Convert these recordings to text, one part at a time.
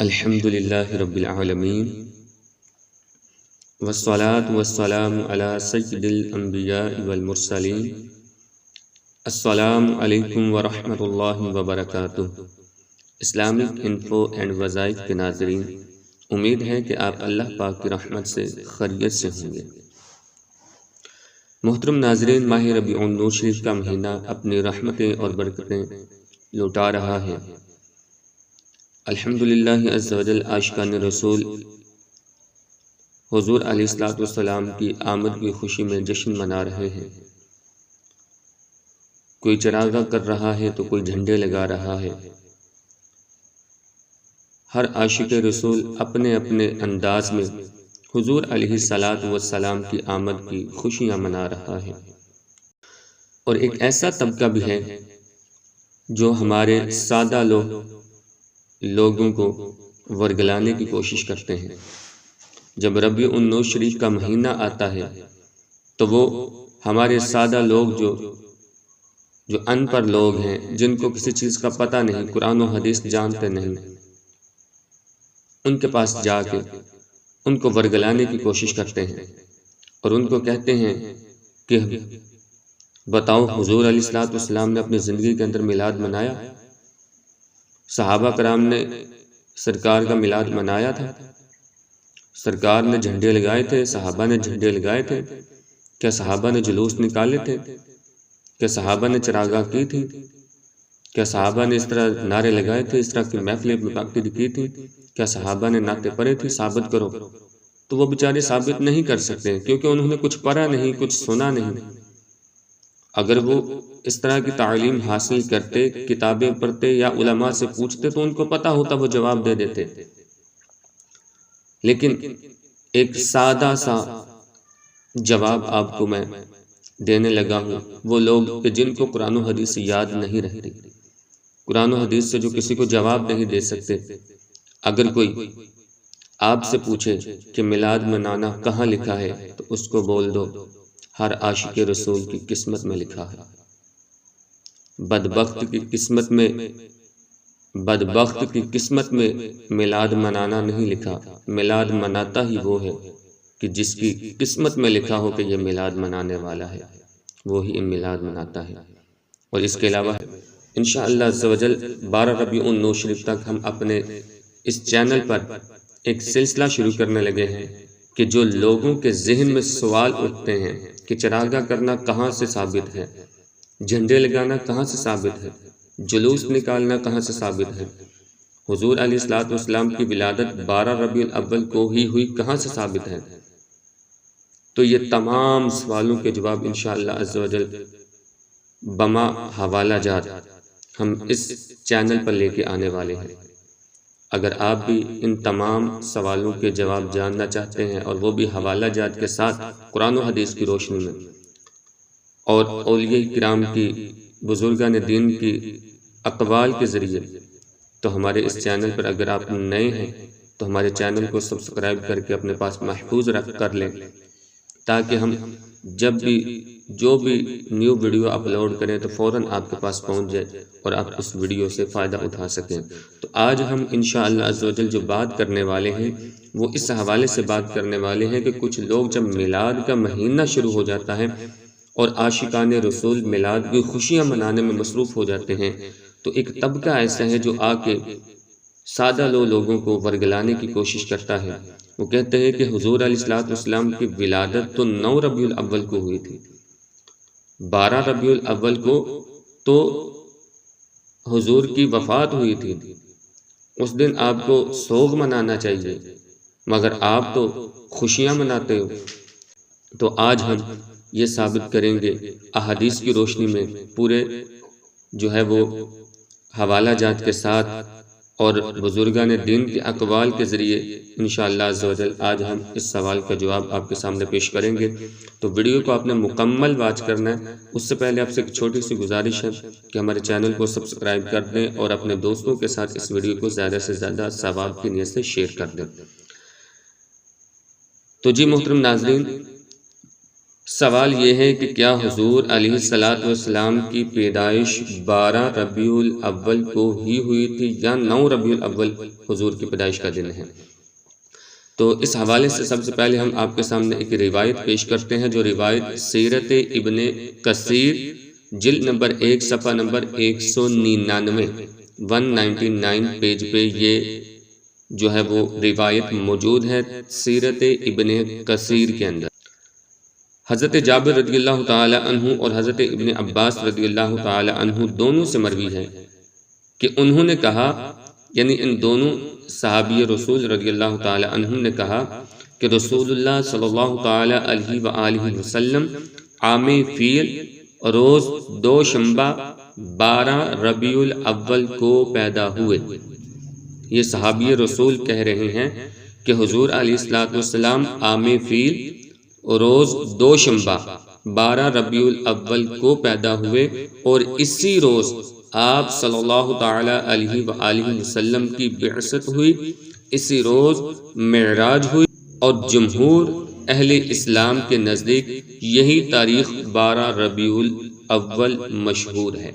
الحمدللہ رب العالمین والصلاة والسلام علی سید الانبیاء والمرسلین۔ السلام علیکم ورحمۃ اللہ وبرکاتہ۔ اسلامک انفو اینڈ وظائف کے ناظرین، امید ہے کہ آپ اللہ پاک کی رحمت سے خیریت سے ہوں گے۔ محترم ناظرین، ماہ ربیع النور شریف کا مہینہ اپنی رحمتیں اور برکتیں لوٹا رہا ہے۔ الحمدللہ عز و جل عاشقان رسول حضور علیہ السلام کی آمد کی خوشی میں جشن منا رہے ہیں۔ کوئی چراغاں کر رہا ہے تو کوئی جھنڈے لگا رہا ہے۔ ہر عاشق رسول اپنے اپنے انداز میں حضور علیہ السلام کی آمد کی خوشیاں منا رہا ہے۔ اور ایک ایسا طبقہ بھی ہے جو ہمارے سادہ لوگوں کو ورگلانے کی کوشش کرتے ہیں۔ جب ربیع النور شریف کا مہینہ آتا ہے تو وہ ہمارے سادہ لوگ جو ان پڑھ لوگ ہیں، جن کو کسی چیز کا پتہ نہیں، قرآن و حدیث جانتے نہیں، ان کے پاس جا کے ان کو ورگلانے کی کوشش کرتے ہیں اور ان کو کہتے ہیں کہ بتاؤ، حضور علیہ السلام نے اپنی زندگی کے اندر میلاد منایا؟ صحابہ کرام نے سرکار کا میلاد منایا تھا؟ سرکار نے جھنڈے لگائے تھے؟ صحابہ نے جھنڈے لگائے تھے؟ کیا صحابہ نے جلوس نکالے تھے؟ کیا صحابہ نے چراغاں کی تھی؟ کیا صحابہ نے اس طرح نعرے لگائے تھے، اس طرح کی محفلیں منعقد کی تھی؟ کیا صحابہ نے نعتیں پڑھی تھی؟ ثابت کرو۔ تو وہ بیچارے ثابت نہیں کر سکتے، کیونکہ انہوں نے کچھ پڑھا نہیں، کچھ سنا نہیں۔ اگر وہ اس طرح کی تعلیم حاصل کرتے، کتابیں پڑھتے یا علماء سے پوچھتے تو ان کو پتہ ہوتا، وہ جواب دے دیتے۔ لیکن ایک سادہ سا جواب آپ کو میں دینے لگا ہوں۔ وہ لوگ کہ جن کو قرآن و حدیث یاد نہیں رہتی، قرآن و حدیث سے جو کسی کو جواب نہیں دے سکتے، اگر کوئی آپ سے پوچھے کہ میلاد منانا کہاں لکھا ہے تو اس کو بول دو، ہر عاشق رسول کی قسمت میں لکھا ہے۔ بدبخت کی قسمت میں میلاد منانا نہیں لکھا۔ میلاد مناتا ہی وہ ہے کہ جس کی قسمت میں لکھا ہو کہ یہ میلاد منانے والا ہے، وہی میلاد مناتا ہے۔ اور اس کے علاوہ انشاءاللہ عز و جل 12 ربیع النور شریف تک ہم اپنے اس چینل پر ایک سلسلہ شروع کرنے لگے ہیں کہ جو لوگوں کے ذہن میں سوال اٹھتے ہیں کہ چراغاں کرنا کہاں سے ثابت ہے، جھنڈے لگانا کہاں سے ثابت ہے، جلوس نکالنا کہاں سے ثابت ہے، حضور علیہ السلام کی ولادت 12 ربیع الاول کو ہی ہوئی کہاں سے ثابت ہے، تو یہ تمام سوالوں کے جواب انشاءاللہ عز و جل بما حوالہ جات ہم اس چینل پر لے کے آنے والے ہیں۔ اگر آپ بھی ان تمام سوالوں کے جواب جاننا چاہتے ہیں، اور وہ بھی حوالہ جات کے ساتھ قرآن و حدیث کی روشنی میں، اور اولیاء کرام کی، بزرگان دین کی اقوال کے ذریعے، تو ہمارے اس چینل پر اگر آپ نئے ہیں تو ہمارے چینل کو سبسکرائب کر کے اپنے پاس محفوظ رکھ کر لیں، تاکہ ہم جب بھی جو بھی نیو ویڈیو اپلوڈ کریں تو فوراً آپ کے پاس پہنچ جائے اور آپ اس ویڈیو سے فائدہ اٹھا سکیں۔ تو آج ہم انشاءاللہ عز و جل جو بات کرنے والے ہیں وہ اس حوالے سے بات کرنے والے ہیں کہ کچھ لوگ جب میلاد کا مہینہ شروع ہو جاتا ہے اور عاشقان رسول میلاد کی خوشیاں منانے میں مصروف ہو جاتے ہیں، تو ایک طبقہ ایسا ہے جو آ کے سادہ لوگوں کو ورگلانے کی کوشش کرتا ہے۔ وہ کہتے ہیں کہ حضور علیہ السلام کی ولادت تو 9 ربیع الاول کو ہوئی تھی، 12 ربیع الاول کو تو حضور کی وفات ہوئی تھی، اس دن آپ کو سوگ منانا چاہیے، مگر آپ تو خوشیاں مناتے ہو۔ تو آج ہم یہ ثابت کریں گے احادیث کی روشنی میں، پورے جو ہے وہ حوالہ جات کے ساتھ اور بزرگان دین کے اقوال کے ذریعے انشاءاللہ عز و جل آج ہم اس سوال کا جواب آپ کے سامنے پیش کریں گے۔ تو ویڈیو کو آپ نے مکمل واچ کرنا ہے۔ اس سے پہلے آپ سے ایک چھوٹی سی گزارش ہے کہ ہمارے چینل کو سبسکرائب کر دیں اور اپنے دوستوں کے ساتھ اس ویڈیو کو زیادہ سے زیادہ ثواب کی نیت سے شیئر کر دیں۔ تو جی محترم ناظرین، سوال یہ ہے کہ کیا حضور علیہ الصلوۃ والسلام کی پیدائش 12 ربیع الاول کو ہی ہوئی تھی یا 9 ربیع الاول حضور کی پیدائش کا دن ہے؟ تو اس حوالے سے سب سے پہلے ہم آپ کے سامنے ایک روایت پیش کرتے ہیں، جو روایت سیرت ابن کثیر جلد نمبر 1 صفحہ نمبر 199 پیج پہ یہ جو ہے وہ روایت موجود ہے سیرت ابن کثیر کے اندر۔ حضرت جابر رضی اللہ تعالی عنہ اور حضرت ابن عباس رضی اللہ تعالی عنہ دونوں سے مروی ہے کہ انہوں نے کہا، یعنی ان دونوں صحابی رسول رضی اللہ تعالی عنہ نے کہا کہ رسول اللہ صلی اللہ تعالی علیہ وآلہ وسلم عام فیل روز دوشنبہ 12 ربیع الاول کو پیدا ہوئے۔ یہ صحابی رسول کہہ رہے ہیں کہ حضور علیہ الصلوۃ والسلام عام فیل روز دوشنبہ 12 ربیع الاول کو پیدا ہوئے، اور اسی روز آپ صلی اللہ تعالی علیہ وآلہ وسلم کی بعثت ہوئی، اسی روز معراج ہوئی، اور جمہور اہل اسلام کے نزدیک یہی تاریخ 12 ربیع الاول مشہور ہے۔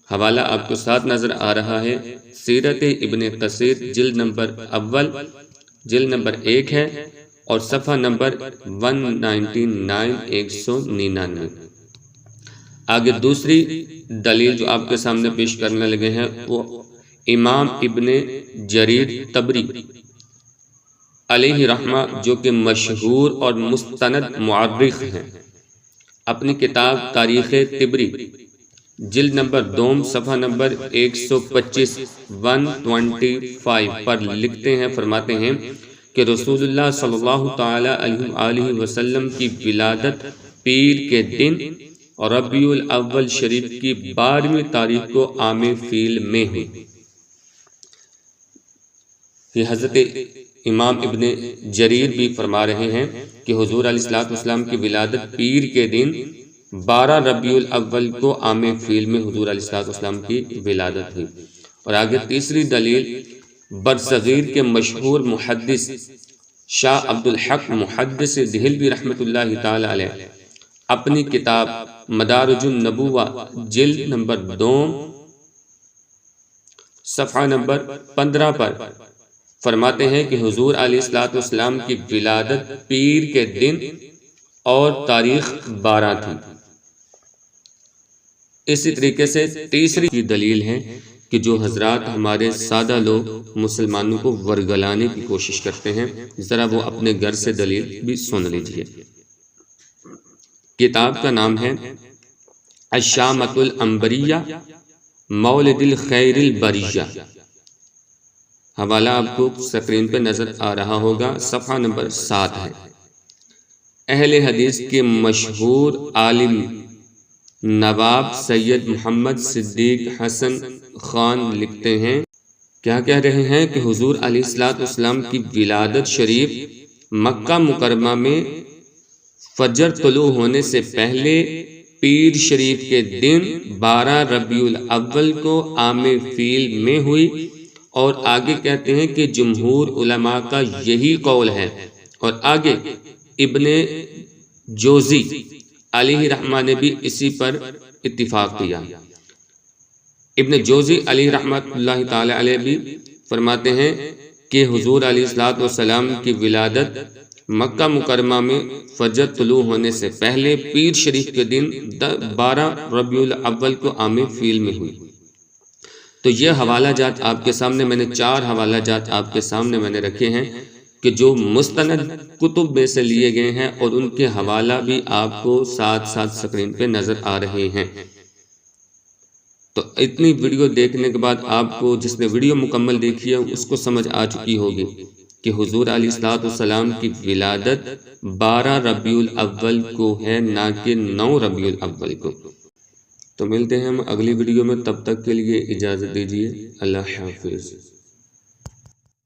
حوالہ آپ کو ساتھ نظر آ رہا ہے، سیرت ابن کثیر جلد نمبر 1 ہے اور صفحہ نمبر 199 آگے دوسری دلیل جو آپ کے سامنے پیش کرنے لگے ہیں وہ امام ابن جریر طبری علیہ رحمہ، جو کہ مشہور اور مستند مورخ ہیں، اپنی کتاب تاریخ طبری جلد نمبر 2 صفحہ نمبر 125 پر لکھتے ہیں، فرماتے ہیں کہ رسول اللہ صلی اللہ تعالی علیہ وآلہ وسلم کی ولادت پیر کے دن اور ربیع الاول شریف کی 12ویں تاریخ کو عام فیل میں ہوئی۔ یہ حضرت امام ابن جریر بھی فرما رہے ہیں کہ حضور علیہ الصلوۃ والسلام کی ولادت پیر کے دن 12 ربیع الاول کو عام فیل میں حضور علیہ الصلوۃ والسلام کی ولادت ہوئی۔ اور آگے تیسری دلیل برصغیر کے مشہور محدث شاہ عبد الحق محدث دہلوی رحمۃ اللہ تعالی علیہ اپنی کتاب مدارج النبوہ جلد نمبر 2 صفحہ نمبر 15 پر فرماتے ہیں کہ حضور علیہ الصلوۃ والسلام کی ولادت پیر کے دن اور تاریخ 12 تھی۔ اسی طریقے سے تیسری کی دلیل ہے کہ جو حضرات ہمارے سادہ لوگ مسلمانوں کو ورگلانے کی کوشش کرتے ہیں، ذرا وہ اپنے گھر سے دلیل بھی سن لیجئے۔ کتاب کا نام ہے الشامۃ العنبریہ مولد الخیر البریہ، حوالہ آپ کو سکرین پہ نظر آ رہا ہوگا، صفحہ نمبر 7 ہے۔ اہل حدیث کے مشہور عالم نواب سید محمد صدیق حسن خان لکھتے ہیں، کیا کہہ رہے ہیں کہ حضور علیہ الصلوۃ والسلام کی ولادت شریف مکہ مکرمہ میں فجر طلوع ہونے سے پہلے پیر شریف کے دن 12 ربیع الاول کو عام فیل میں ہوئی، اور آگے کہتے ہیں کہ جمہور علماء کا یہی قول ہے، اور آگے ابن جوزی علیہ رحمہ نے بھی اسی پر اتفاق کیا۔ ابن جوزی علیہ رحمۃ اللہ تعالی علیہ بھی فرماتے ہیں کہ حضور علیہ الصلوۃ والسلام کی ولادت مکہ مکرمہ میں فجر طلوع ہونے سے پہلے پیر شریف کے دن 12 ربیع الاول کو عام فیل میں ہوئی۔ تو یہ حوالہ جات آپ کے سامنے میں نے 4 حوالہ جات آپ کے سامنے میں نے رکھے ہیں کہ جو مستند کتب میں سے لیے گئے ہیں، اور ان کے حوالہ بھی آپ کو ساتھ ساتھ سکرین پہ نظر آ رہے ہیں۔ تو اتنی ویڈیو دیکھنے کے بعد آپ کو، جس نے ویڈیو مکمل دیکھی ہے، اس کو سمجھ آ چکی ہوگی کہ حضور علیہ الصلوۃ والسلام کی ولادت 12 ربیع الاول کو ہے، نہ کہ 9 ربیع الاول کو۔ تو ملتے ہیں ہم اگلی ویڈیو میں، تب تک کے لیے اجازت دیجیے، اللہ حافظ۔